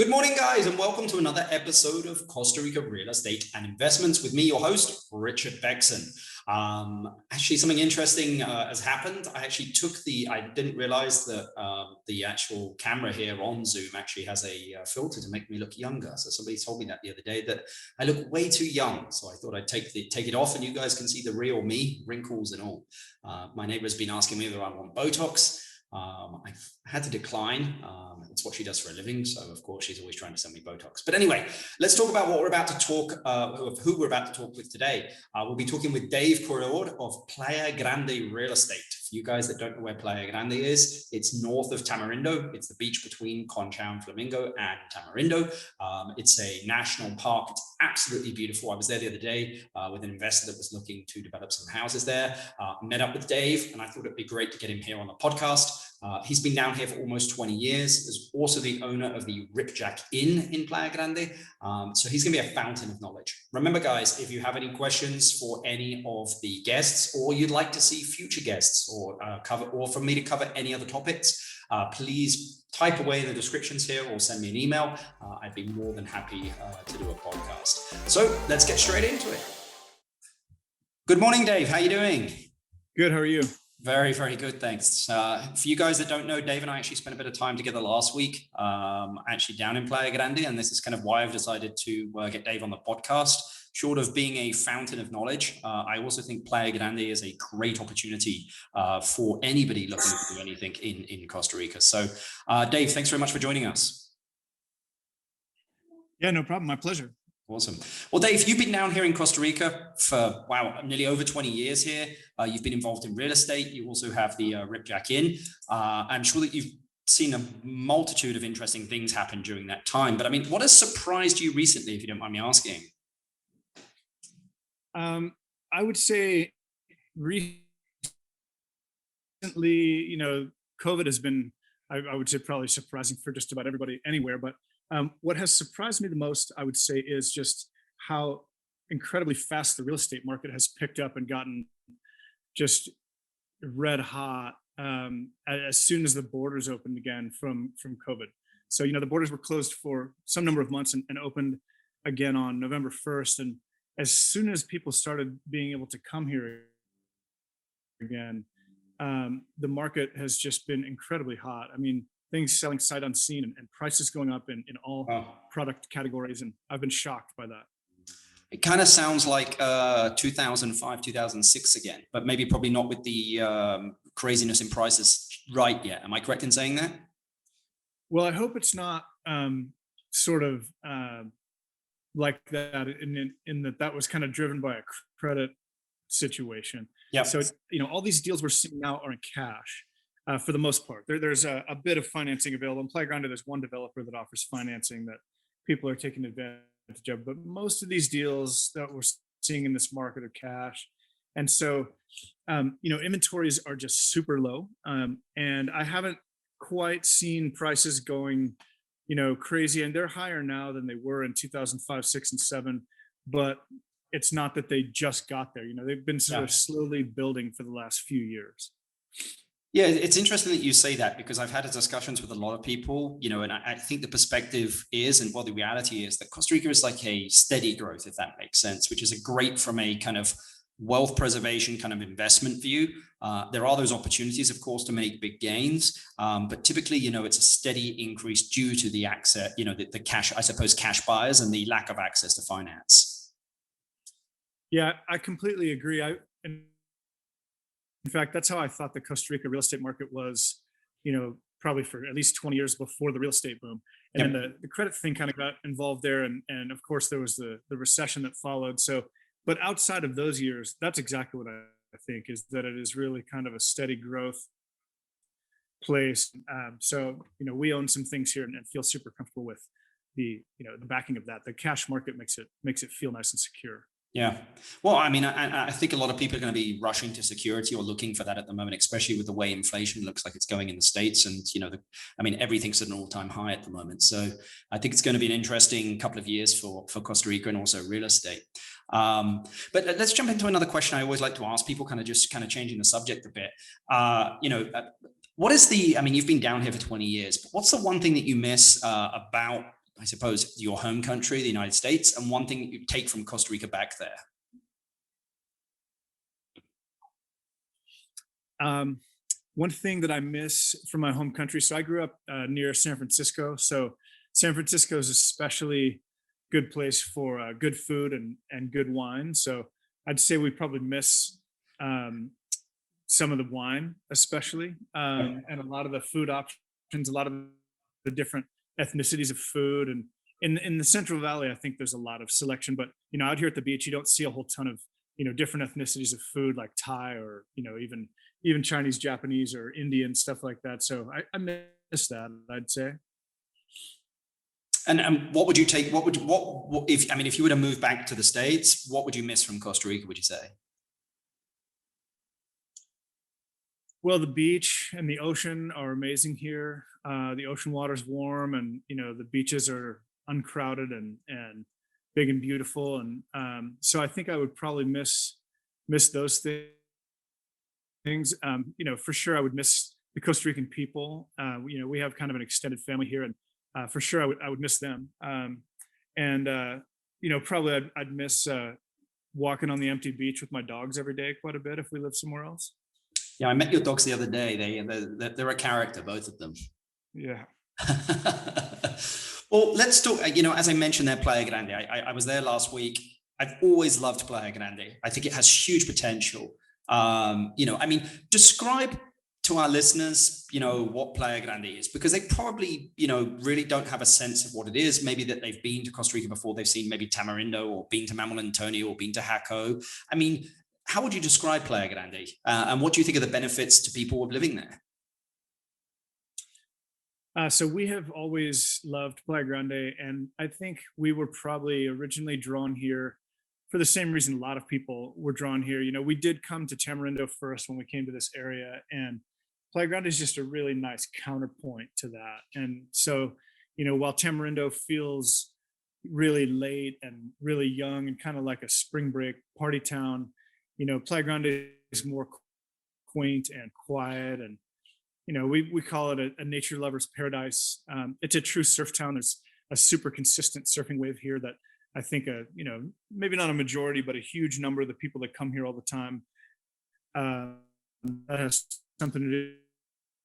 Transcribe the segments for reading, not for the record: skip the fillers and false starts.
Good morning, guys, and welcome to another episode of Costa Rica Real Estate and Investments with me, your host, Richard Beckson. Actually, something interesting has happened. I didn't realize that the actual camera here on Zoom actually has a filter to make me look younger. So somebody told me that the other day that I look way too young. So I thought I'd take it off and you guys can see the real me, wrinkles and all. My neighbor's been asking me whether I want Botox. I've had to decline. It's what she does for a living. So of course she's always trying to send me Botox. But anyway, let's talk about what we're about to talk, who we're about to talk with today. We'll be talking with Dave Corredor of Playa Grande Real Estate. For you guys that don't know where Playa Grande is, it's north of Tamarindo. It's the beach between Concha and Flamingo and Tamarindo. It's a national park. It's absolutely beautiful. I was there the other day with an investor that was looking to develop some houses there. Met up with Dave and I thought it'd be great to get him here on the podcast. He's been down here for almost 20 years. Is also the owner of the Ripjack Inn in Playa Grande. So he's going to be a fountain of knowledge. Remember, guys, if you have any questions for any of the guests, or you'd like to see future guests, or for me to cover any other topics, please type away in the descriptions here or send me an email. I'd be more than happy to do a podcast. So let's get straight into it. Good morning, Dave. How are you doing? Good. How are you? Very, very good. Thanks. For you guys that don't know, Dave and I actually spent a bit of time together last week, actually down in Playa Grande. And this is kind of why I've decided to get Dave on the podcast. Short of being a fountain of knowledge, I also think Playa Grande is a great opportunity for anybody looking to do anything in Costa Rica. So Dave, thanks very much for joining us. Yeah, no problem. My pleasure. Awesome. Well, Dave, you've been down here in Costa Rica for, nearly over 20 years here. You've been involved in real estate. You also have the Ripjack Inn. I'm sure that you've seen a multitude of interesting things happen during that time. But I mean, what has surprised you recently, if you don't mind me asking? I would say recently, COVID has been, I would say probably surprising for just about everybody anywhere, but what has surprised me the most, I would say, is just how incredibly fast the real estate market has picked up and gotten just red hot as soon as the borders opened again from COVID. So, the borders were closed for some number of months and opened again on November 1st. And as soon as people started being able to come here again, the market has just been incredibly hot. I mean, things selling sight unseen and prices going up in all product categories. And I've been shocked by that. It kind of sounds like 2005, 2006 again, but maybe probably not with the craziness in prices right yet. Am I correct in saying that? Well, I hope it's not sort of like that in that was kind of driven by a credit situation. Yeah. So, all these deals we're seeing now are in cash. For the most part, there's a bit of financing available. In Playa Grande, there's one developer that offers financing that people are taking advantage of. But most of these deals that we're seeing in this market are cash. And so, inventories are just super low. And I haven't quite seen prices going, crazy. And they're higher now than they were in 2005, 6, and 7. But it's not that they just got there. They've been sort of slowly building for the last few years. Yeah, it's interesting that you say that because I've had discussions with a lot of people, and I think the perspective is, and the reality is that Costa Rica is like a steady growth, if that makes sense, which is great from a kind of wealth preservation kind of investment view. There are those opportunities, of course, to make big gains, but typically, it's a steady increase due to the access, the cash, I suppose, cash buyers and the lack of access to finance. Yeah, I completely agree. In fact, that's how I thought the Costa Rica real estate market was, probably for at least 20 years before the real estate boom. And then the credit thing kind of got involved there. And of course, there was the recession that followed. So, but outside of those years, that's exactly what I think is that it is really kind of a steady growth place. So, we own some things here and feel super comfortable with the backing of that. The cash market makes it feel nice and secure. Yeah. Well, I mean, I think a lot of people are going to be rushing to security or looking for that at the moment, especially with the way inflation looks like it's going in the States. And, everything's at an all-time high at the moment. So I think it's going to be an interesting couple of years for Costa Rica and also real estate. But let's jump into another question I always like to ask people, kind of changing the subject a bit. What is you've been down here for 20 years, but what's the one thing that you miss about I suppose, your home country, the United States, and one thing that you take from Costa Rica back there? One thing that I miss from my home country. So I grew up near San Francisco. So San Francisco is especially good place for good food and good wine. So I'd say we probably miss some of the wine, especially, and a lot of the food options, a lot of the different ethnicities of food. And in the Central Valley, I think there's a lot of selection. But out here at the beach, you don't see a whole ton of different ethnicities of food like Thai or even Chinese, Japanese, or Indian, stuff like that. So I miss that, I'd say. And what would you take? What if you were to move back to the States, what would you miss from Costa Rica, would you say? Well, the beach and the ocean are amazing here. The ocean water's warm, and the beaches are uncrowded and big and beautiful. And so I think I would probably miss those things. For sure, I would miss the Costa Rican people. We have kind of an extended family here, and for sure, I would miss them. Probably I'd miss walking on the empty beach with my dogs every day quite a bit if we lived somewhere else. Yeah, I met your dogs the other day. They're a character, both of them. Yeah. Well, let's talk. As I mentioned there, Playa Grande. I was there last week. I've always loved Playa Grande. I think it has huge potential. Describe to our listeners, what Playa Grande is, because they probably, really don't have a sense of what it is. Maybe that they've been to Costa Rica before, they've seen maybe Tamarindo or been to Mamel Antonio or been to Jaco. How would you describe Playa Grande? And what do you think are the benefits to people living there? So we have always loved Playa Grande, and I think we were probably originally drawn here for the same reason a lot of people were drawn here. We did come to Tamarindo first when we came to this area, and Playa Grande is just a really nice counterpoint to that. And so, while Tamarindo feels really late and really young and kind of like a spring break party town, Playa Grande is more quaint and quiet, and we call it a nature lover's paradise. It's a true surf town. There's a super consistent surfing wave here that I think maybe not a majority, but a huge number of the people that come here all the time, that has something to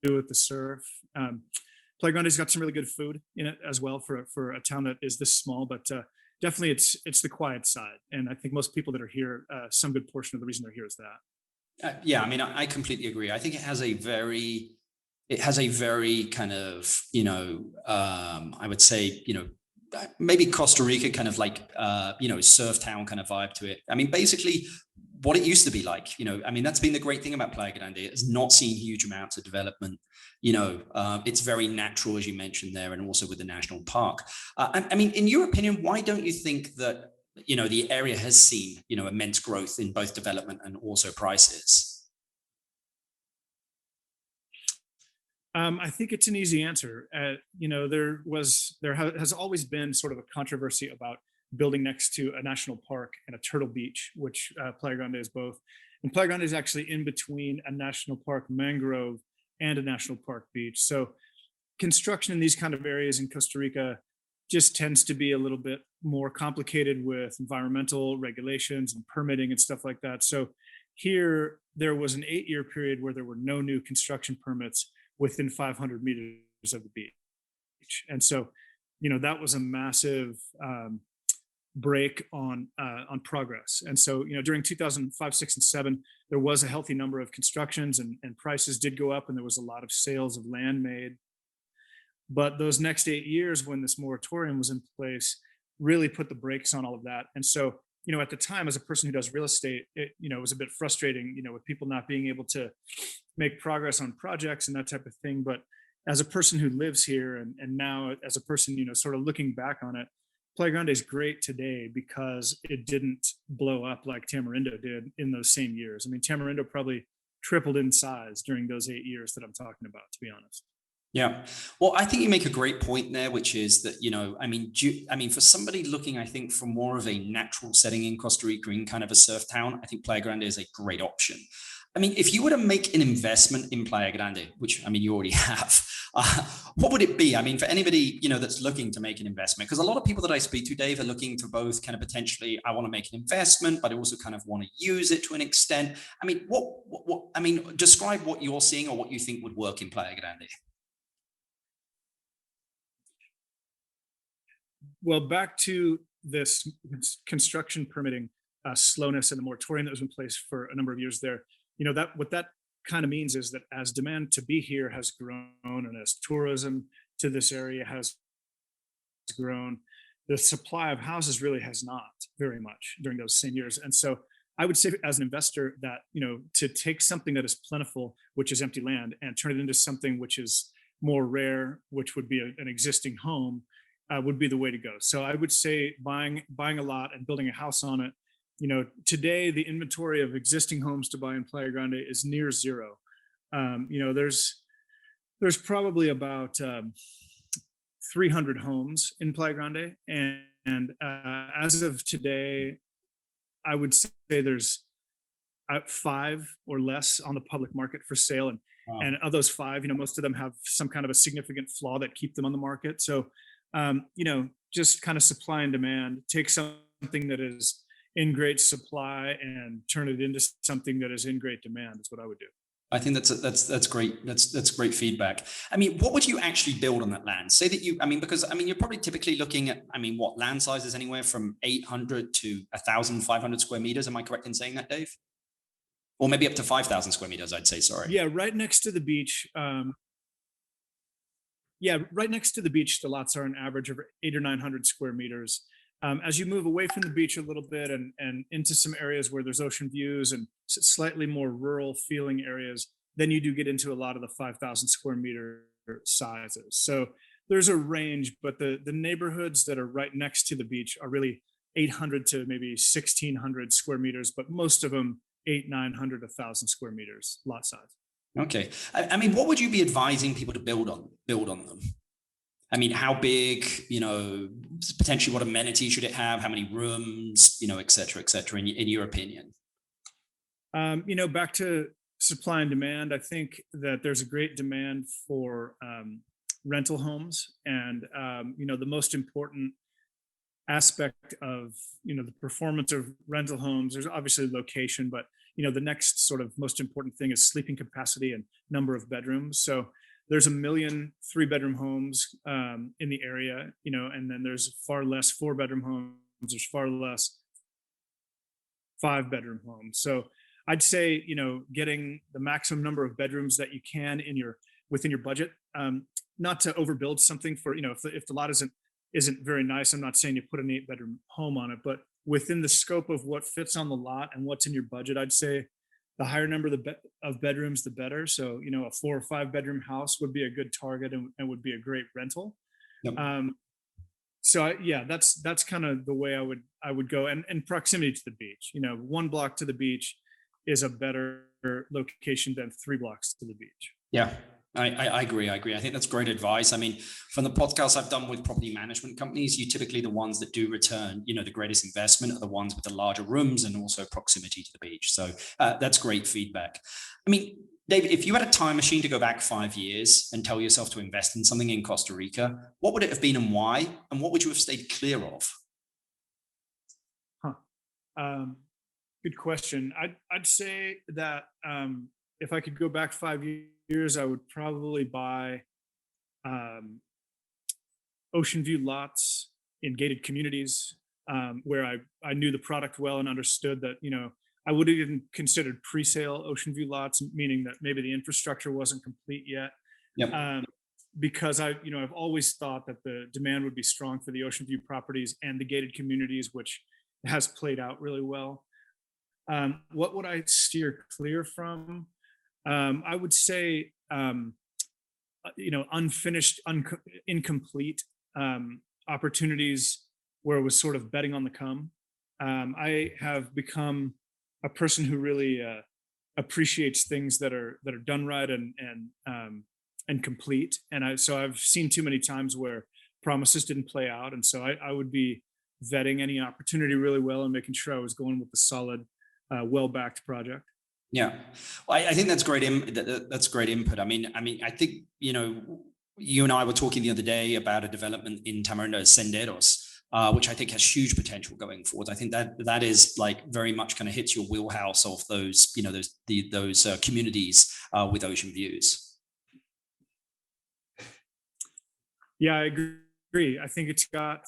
do with the surf. Playa Grande's got some really good food in it as well for a town that is this small, but definitely it's the quiet side. And I think most people that are here, some good portion of the reason they're here is that. I completely agree. I think it has a very kind of, I would say, maybe Costa Rica kind of like, surf town kind of vibe to it. Basically what it used to be like, that's been the great thing about Playa Grande. It has not seen huge amounts of development. It's very natural, as you mentioned there, and also with the national park. In your opinion, why don't you think that, the area has seen, immense growth in both development and also prices? I think it's an easy answer. There has always been sort of a controversy about building next to a national park and a turtle beach, which Playa Grande is both. And Playa Grande is actually in between a national park mangrove and a national park beach. So construction in these kind of areas in Costa Rica just tends to be a little bit more complicated with environmental regulations and permitting and stuff like that. So here, there was an 8-year period where there were no new construction permits within 500 meters of the beach. And so, that was a massive break on progress. And so, during 2005, 6, and 7, there was a healthy number of constructions and prices did go up, and there was a lot of sales of land made. But those next 8 years, when this moratorium was in place, really put the brakes on all of that. And so, at the time, as a person who does real estate, it was a bit frustrating, with people not being able to make progress on projects and that type of thing. But as a person who lives here, and now as a person, sort of looking back on it, Playa Grande is great today because it didn't blow up like Tamarindo did in those same years. Tamarindo probably tripled in size during those 8 years that I'm talking about, to be honest. Yeah. Well, I think you make a great point there, which is that, for somebody looking, I think, for more of a natural setting in Costa Rica, in kind of a surf town, I think Playa Grande is a great option. If you were to make an investment in Playa Grande, which, you already have, What would it be? I mean, for anybody, that's looking to make an investment, because a lot of people that I speak to, Dave, are looking to both kind of potentially, I want to make an investment, but I also kind of want to use it to an extent. I mean, describe what you're seeing or what you think would work in Playa Grande. Well, back to this construction permitting slowness and the moratorium that was in place for a number of years there, that what that kind of means is that as demand to be here has grown and as tourism to this area has grown, the supply of houses really has not very much during those same years. And so I would say as an investor that, to take something that is plentiful, which is empty land, and turn it into something which is more rare, which would be an existing home, would be the way to go. So I would say buying a lot and building a house on it. Today the inventory of existing homes to buy in Playa Grande is near zero. There's probably about 300 homes in Playa Grande, and as of today, I would say there's 5 or less on the public market for sale, and Wow. and of those 5, most of them have some kind of a significant flaw that keep them on the market. So just kind of supply and demand. Take something that is in great supply and turn it into something that is in great demand is what I would do. I think that's great. That's great feedback. I mean, what would you actually build on that land? Say that because you're probably typically looking at, what land sizes anywhere from 800 to 1,500 square meters. Am I correct in saying that, Dave? Or maybe up to 5,000 square meters, I'd say, sorry. Yeah, right next to the beach. Right next to the beach, the lots are an average of 800 or 900 square meters. As you move away from the beach a little bit and into some areas where there's ocean views and slightly more rural feeling areas, then you do get into a lot of the 5,000 square meter sizes. So there's a range, but the neighborhoods that are right next to the beach are really 800 to maybe 1,600 square meters, but most of them 800, 900, 1,000 square meters lot size. Okay. I mean, what would you be advising people to build on them? I mean, how big, potentially what amenities should it have? How many rooms, et cetera, in your opinion? Back to supply and demand, I think that there's a great demand for rental homes. And, the most important aspect of, the performance of rental homes, there's obviously location, but, the next sort of most important thing is sleeping capacity and number of bedrooms. So there's 1 million 3-bedroom homes in the area, and then there's far less 4-bedroom homes. There's far less 5-bedroom homes. So I'd say, getting the maximum number of bedrooms that you can within your budget, not to overbuild something for, if the lot isn't very nice. I'm not saying you put an 8-bedroom home on it, but within the scope of what fits on the lot and what's in your budget, I'd say the higher number of bedrooms, the better. So, a 4 or 5-bedroom house would be a good target and would be a great rental. Yep. That's kind of the way I would go. And proximity to the beach, 1 block to the beach is a better location than 3 blocks to the beach. Yeah, I agree. I think that's great advice. I mean, from the podcasts I've done with property management companies, you typically the ones that do return, the greatest investment are the ones with the larger rooms and also proximity to the beach. So that's great feedback. I mean, David, if you had a time machine to go back 5 years and tell yourself to invest in something in Costa Rica, what would it have been and why? And what would you have stayed clear of? Good question. I'd say that if I could go back 5 years, I would probably buy ocean view lots in gated communities where I knew the product well and understood that, I would have even considered pre-sale ocean view lots, meaning that maybe the infrastructure wasn't complete yet. Yep. Because I've always thought that the demand would be strong for the ocean view properties and the gated communities, which has played out really well. What would I steer clear from? I would say, unfinished, incomplete opportunities where it was sort of betting on the come. I have become a person who really appreciates things that are done right and complete. And so I've seen too many times where promises didn't play out, and so I would be vetting any opportunity really well and making sure I was going with the solid, well-backed project. Yeah, well, I think that's great. That's great input. I mean, I think you and I were talking the other day about a development in Tamarindo, Senderos, which I think has huge potential going forward. I think that is like very much kind of hits your wheelhouse of those, you know, those communities with ocean views. Yeah, I agree. I think it's got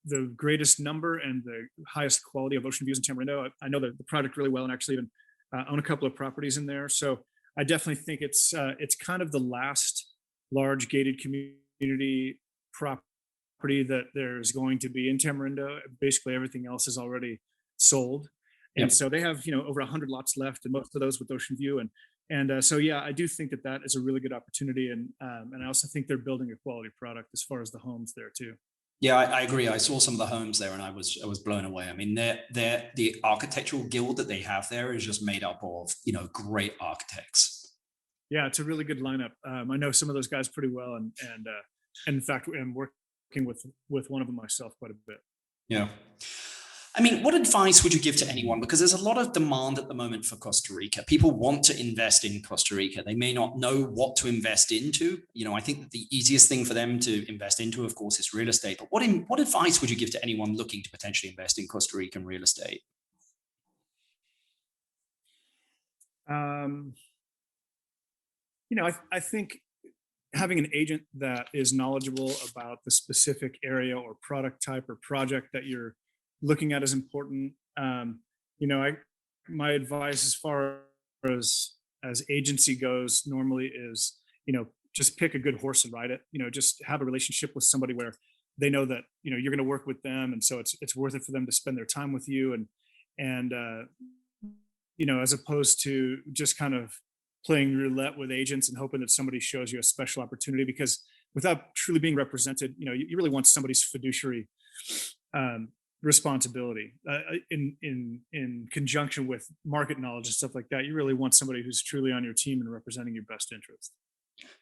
the greatest number and the highest quality of ocean views in Tamarindo. I know the product really well, and actually even own a couple of properties in there. So I definitely think it's kind of the last large gated community property that there's going to be in Tamarindo. Basically, everything else is already sold, and Yep. so they have over 100 lots left, and most of those with ocean view. And so yeah, I do think that is a really good opportunity, and I also think they're building a quality product as far as the homes there too. Yeah, I agree. I saw some of the homes there, and I was blown away. I mean, the architectural guild that they have there is just made up of, you know, great architects. Yeah, it's a really good lineup. I know some of those guys pretty well, and in fact, I'm working with one of them myself quite a bit. Yeah. I mean, what advice would you give to anyone? Because there's a lot of demand at the moment for Costa Rica. People want to invest in Costa Rica. They may not know what to invest into. You know, I think that the easiest thing for them to invest into, of course, is real estate. But what advice would you give to anyone looking to potentially invest in Costa Rican real estate? Um, I think having an agent that is knowledgeable about the specific area or product type or project that you're looking at is important. My advice as far as agency goes normally is, just pick a good horse and ride it. Just have a relationship with somebody where they know that you're going to work with them, and so it's worth it for them to spend their time with you, and as opposed to just kind of playing roulette with agents and hoping that somebody shows you a special opportunity, because without truly being represented, you really want somebody's fiduciary responsibility in conjunction with market knowledge and stuff like that. You really want somebody who's truly on your team and representing your best interest.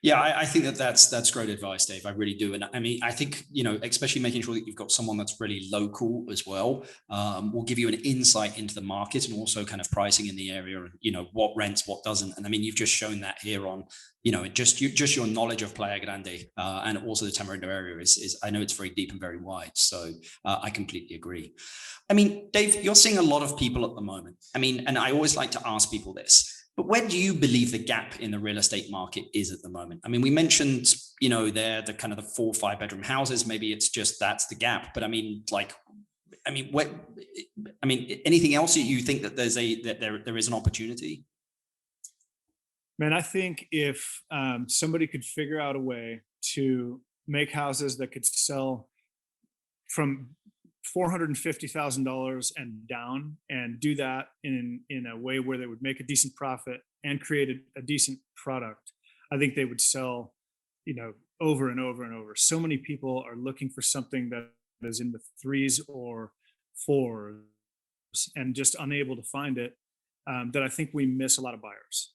Yeah, I think that's great advice, Dave. I really do. And I mean, I think, especially making sure that you've got someone that's really local as well, will give you an insight into the market and also kind of pricing in the area, and, what rents, what doesn't. And I mean, you've just shown that here on, just your knowledge of Playa Grande, and also the Tamarindo area is, I know it's very deep and very wide. So I completely agree. I mean, Dave, you're seeing a lot of people at the moment. I mean, and I always like to ask people this. But where do you believe the gap in the real estate market is at the moment? I mean, we mentioned, they're the kind of the 4 or 5 bedroom houses. Maybe it's just that's the gap. But I mean, anything else that you think that there is an opportunity? Man, I think if somebody could figure out a way to make houses that could sell from $450,000 and down, and do that in a way where they would make a decent profit and create a decent product, I think they would sell, over and over and over. So many people are looking for something that is in the 3s or 4s and just unable to find it, that I think we miss a lot of buyers.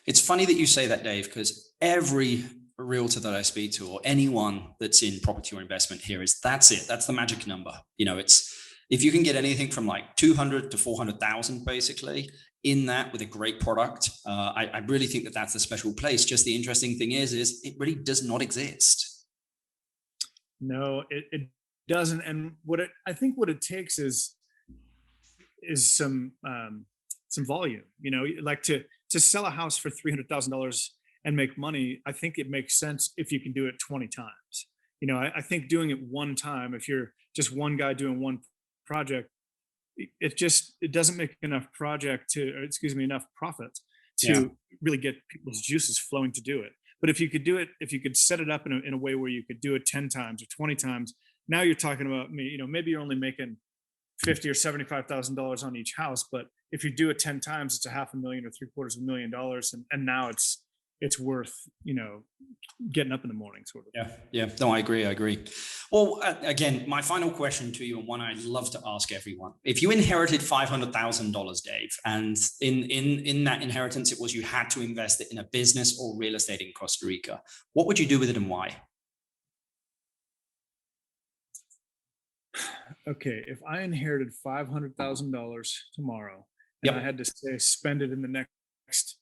It's funny that you say that, Dave, because every realtor that I speak to, or anyone that's in property or investment here, that's it. That's the magic number. It's if you can get anything from like 200 to 400,000, basically, in that with a great product. I really think that that's a special place. Just the interesting thing is it really does not exist. No, it doesn't. And I think what it takes is some volume. Like to sell a house for $300,000 and make money. I think it makes sense if you can do it 20 times. I think doing it one time, if you're just one guy doing one project, it doesn't make enough enough profit to really get people's juices flowing to do it. But if you could set it up in a way where you could do it 10 times or 20 times, now you're talking about maybe you're only making $50,000 or $75,000 on each house, but if you do it 10 times, it's $500,000 or $750,000, and now it's worth getting up in the morning, sort of. Yeah. No, I agree. Well, again, my final question to you, and one I love to ask everyone: if you inherited $500,000, Dave, and in that inheritance, it was you had to invest it in a business or real estate in Costa Rica, what would you do with it and why? Okay, if I inherited $500,000 tomorrow, and I had to say spend it in the next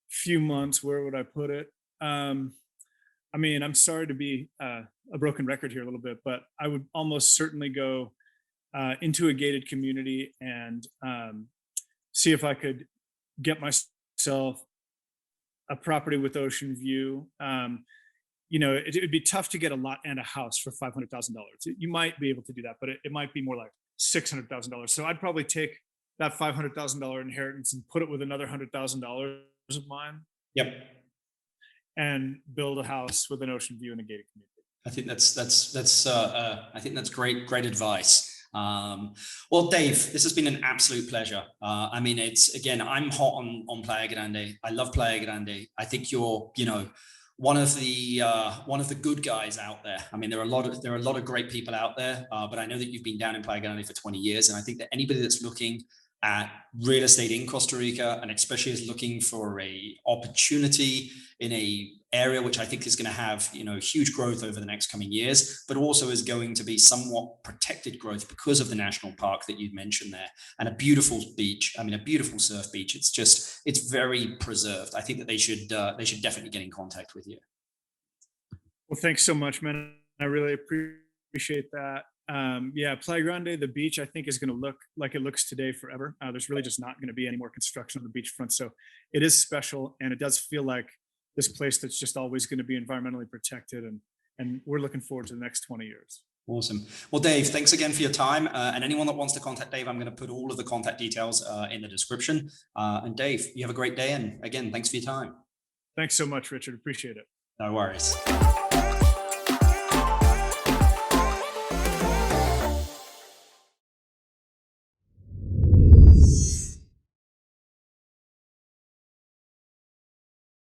few months, where would I put it? I mean, I'm sorry to be a broken record here a little bit, but I would almost certainly go into a gated community and see if I could get myself a property with ocean view. You know, it'd be tough to get a lot and a house for $500,000. You might be able to do that, but it might be more like $600,000. So I'd probably take that $500,000 inheritance and put it with another $100,000 of mine Yep. and build a house with an ocean view in a gated community. I think I think that's great advice. Well, Dave, this has been an absolute pleasure. I mean, it's again, I'm hot on Playa Grande. I love Playa Grande. I think you're, you know, one of the good guys out there. I mean, there are a lot of great people out there, but I know that you've been down in Playa Grande for 20 years, and I think that anybody that's looking at real estate in Costa Rica, and especially is looking for a opportunity in a area which I think is going to have, you know, huge growth over the next coming years, but also is going to be somewhat protected growth because of the national park that you mentioned there, and a beautiful beach. I mean, a beautiful surf beach. It's very preserved. I think that they should definitely get in contact with you. Well, thanks so much, man. I really appreciate that. Yeah, Playa Grande, the beach, I think is going to look like it looks today forever. There's really just not going to be any more construction on the beachfront. So it is special, and it does feel like this place that's just always going to be environmentally protected. And we're looking forward to the next 20 years. Awesome. Well, Dave, thanks again for your time. And anyone that wants to contact Dave, I'm going to put all of the contact details in the description. And Dave, you have a great day. And again, thanks for your time. Thanks so much, Richard. Appreciate it. No worries.